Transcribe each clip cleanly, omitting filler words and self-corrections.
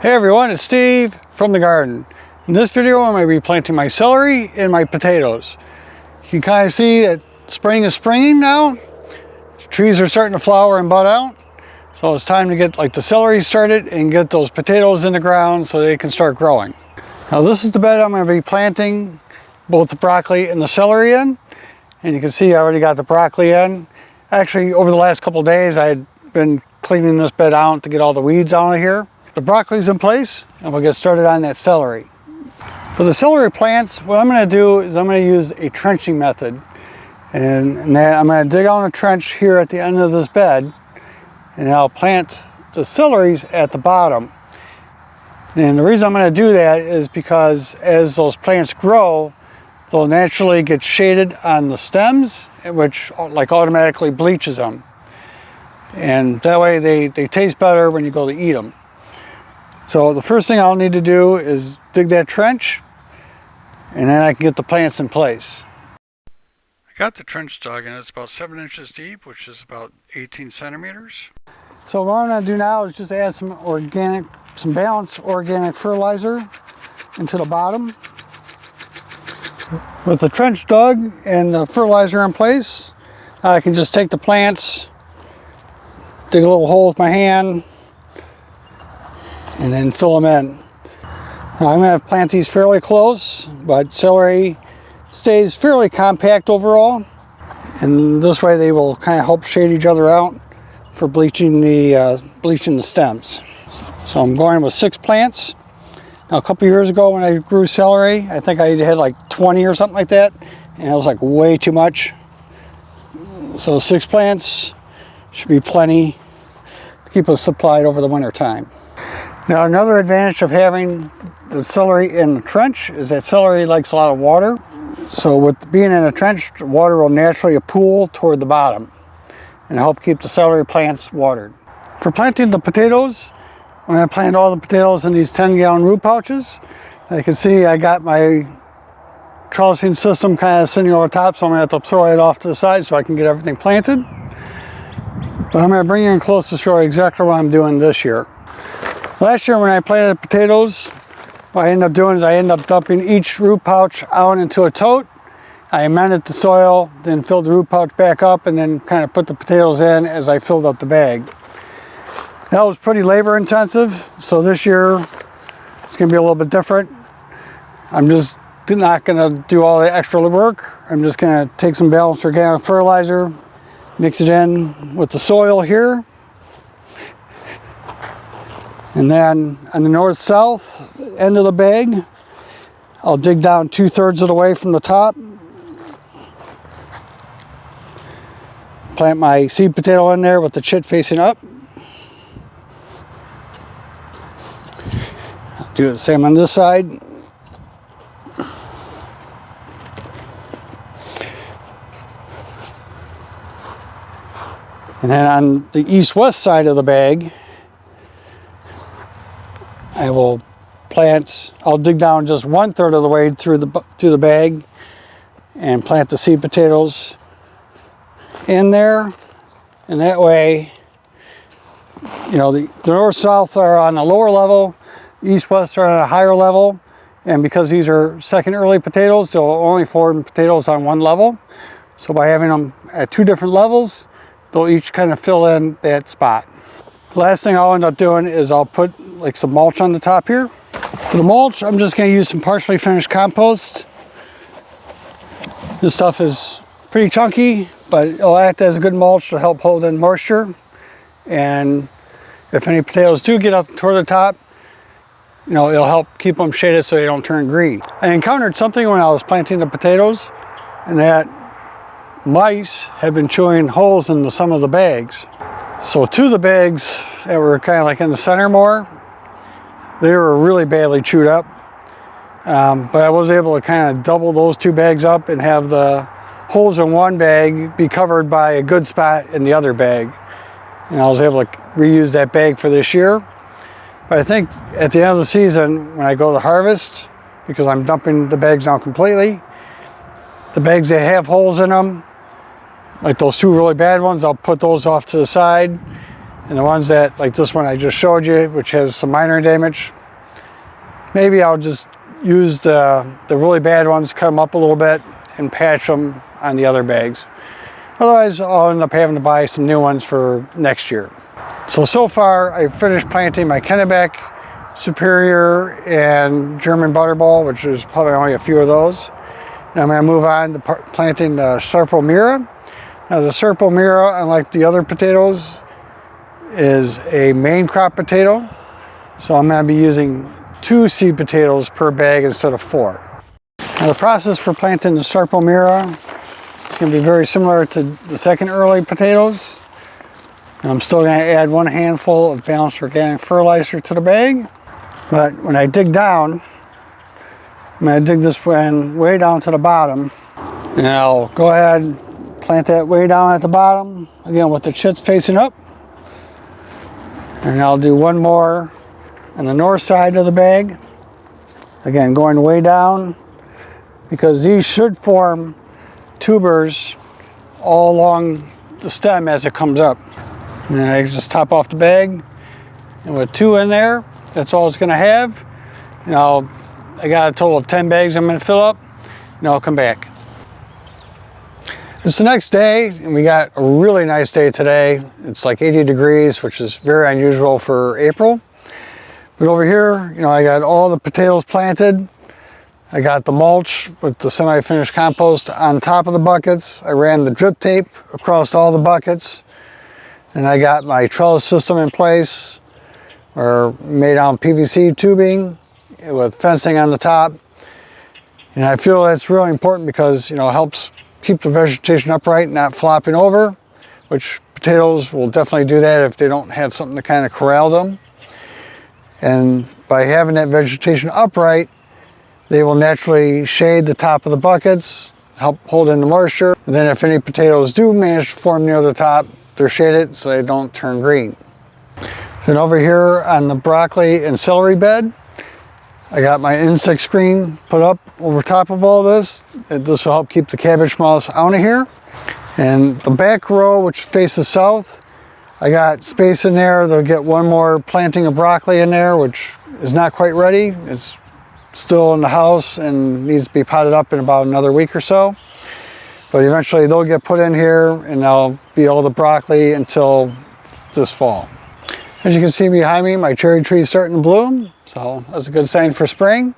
Hey everyone, it's Steve from the garden. In this video I'm going to be planting my celery and my potatoes. You can kind of see that spring is springing now. The trees are starting to flower and bud out. So it's time to get the celery started and get those potatoes in the ground so they can start growing. Now this is the bed I'm going to be planting both the broccoli and the celery in. And you can see I already got the broccoli in. Actually, over the last couple of days I had been cleaning this bed out to get all the weeds out of here. The broccoli's in place and we'll get started on that celery. For the celery plants, what I'm going to do is I'm going to use a trenching method. And that I'm going to dig out a trench here at the end of this bed, and I'll plant the celeries at the bottom. And the reason I'm going to do that is because as those plants grow, they'll naturally get shaded on the stems, which automatically bleaches them. And that way they taste better when you go to eat them. So the first thing I'll need to do is dig that trench, and then I can get the plants in place. I got the trench dug and it's about 7 inches deep, which is about 18 centimeters. So what I'm going to do now is just add some balanced organic fertilizer into the bottom. With the trench dug and the fertilizer in place, I can just take the plants, dig a little hole with my hand, and then fill them in. Now I'm going to plant these fairly close, but celery stays fairly compact overall, and this way they will kind of help shade each other out for bleaching the stems. So I'm going with 6 plants. Now a couple years ago when I grew celery, I think I had like 20 or something like that, and it was like way too much. So 6 plants should be plenty to keep us supplied over the winter time. Now another advantage of having the celery in the trench is that celery likes a lot of water. So with being in a trench, the water will naturally pool toward the bottom and help keep the celery plants watered. For planting the potatoes, I'm going to plant all the potatoes in these 10-gallon root pouches. As you can see, I got my trellising system kind of sitting over top, so I'm going to have to throw it off to the side so I can get everything planted. But I'm going to bring you in close to show you exactly what I'm doing this year. Last year when I planted potatoes, what I ended up doing is I ended up dumping each root pouch out into a tote. I amended the soil, then filled the root pouch back up, and then kind of put the potatoes in as I filled up the bag. That was pretty labor intensive, so this year it's going to be a little bit different. I'm just not going to do all the extra work. I'm just going to take some balanced organic fertilizer, mix it in with the soil here. And then on the north-south end of the bag, I'll dig down 2/3 of the way from the top. Plant my seed potato in there with the chit facing up. I'll do the same on this side. And then on the east-west side of the bag, I will I'll dig down just 1/3 of the way through the bag and plant the seed potatoes in there. And that way, the north-south are on a lower level, east-west are on a higher level. And because these are second early potatoes, they'll only form potatoes on one level. So by having them at 2 different levels, they'll each kind of fill in that spot. Last thing I'll end up doing is I'll put some mulch on the top here. For the mulch, I'm just going to use some partially finished compost. This stuff is pretty chunky, but it'll act as a good mulch to help hold in moisture. And if any potatoes do get up toward the top, it'll help keep them shaded so they don't turn green. I encountered something when I was planting the potatoes, and that mice had been chewing holes in some of the bags. So 2 of the bags that were kind of in the center more, they were really badly chewed up. But I was able to kind of double those 2 bags up and have the holes in one bag be covered by a good spot in the other bag. And I was able to reuse that bag for this year. But I think at the end of the season, when I go to harvest, because I'm dumping the bags now completely, the bags that have holes in them, like those 2 really bad ones, I'll put those off to the side And the ones that, like this one I just showed you, which has some minor damage, maybe I'll just use the really bad ones, cut them up a little bit, and patch them on the other bags. Otherwise, I'll end up having to buy some new ones for next year. So far, I've finished planting my Kennebec, Superior, and German Butterball, which is probably only a few of those. Now I'm going to move on to planting the Serpo Mira. Now the Serpo Mira, unlike the other potatoes, is a main crop potato. So I'm going to be using 2 seed potatoes per bag instead of 4. Now the process for planting the Serpo Mira is going to be very similar to the second early potatoes. And I'm still going to add 1 handful of balanced organic fertilizer to the bag. But when I dig down, I'm going to dig this one way down to the bottom. And I'll go ahead and plant that way down at the bottom, again with the chits facing up. And I'll do 1 more on the north side of the bag. Again, going way down, because these should form tubers all along the stem as it comes up. And I just top off the bag, and with 2 in there, that's all it's going to have. Now, I got a total of 10 bags I'm going to fill up, and I'll come back. It's the next day, and we got a really nice day today. It's like 80 degrees, which is very unusual for April. But over here, I got all the potatoes planted. I got the mulch with the semi-finished compost on top of the buckets. I ran the drip tape across all the buckets. And I got my trellis system in place, or made out of PVC tubing with fencing on the top. And I feel that's really important because, it helps keep the vegetation upright, not flopping over, which potatoes will definitely do that if they don't have something to kind of corral them. And by having that vegetation upright, they will naturally shade the top of the buckets, help hold in the moisture. And then if any potatoes do manage to form near the top, they're shaded so they don't turn green. Then over here on the broccoli and celery bed, I got my insect screen put up over top of all this. This will help keep the cabbage mouse out of here. And the back row, which faces south, I got space in there. They'll get 1 more planting of broccoli in there, which is not quite ready. It's still in the house and needs to be potted up in about another week or so. But eventually they'll get put in here, and I'll be all the broccoli until this fall. As you can see behind me, my cherry tree is starting to bloom, so that's a good sign for spring.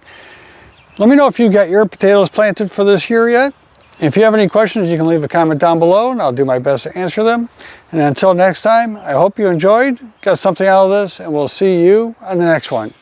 Let me know if you got your potatoes planted for this year yet. If you have any questions, you can leave a comment down below, and I'll do my best to answer them. And until next time, I hope you enjoyed, got something out of this, and we'll see you on the next one.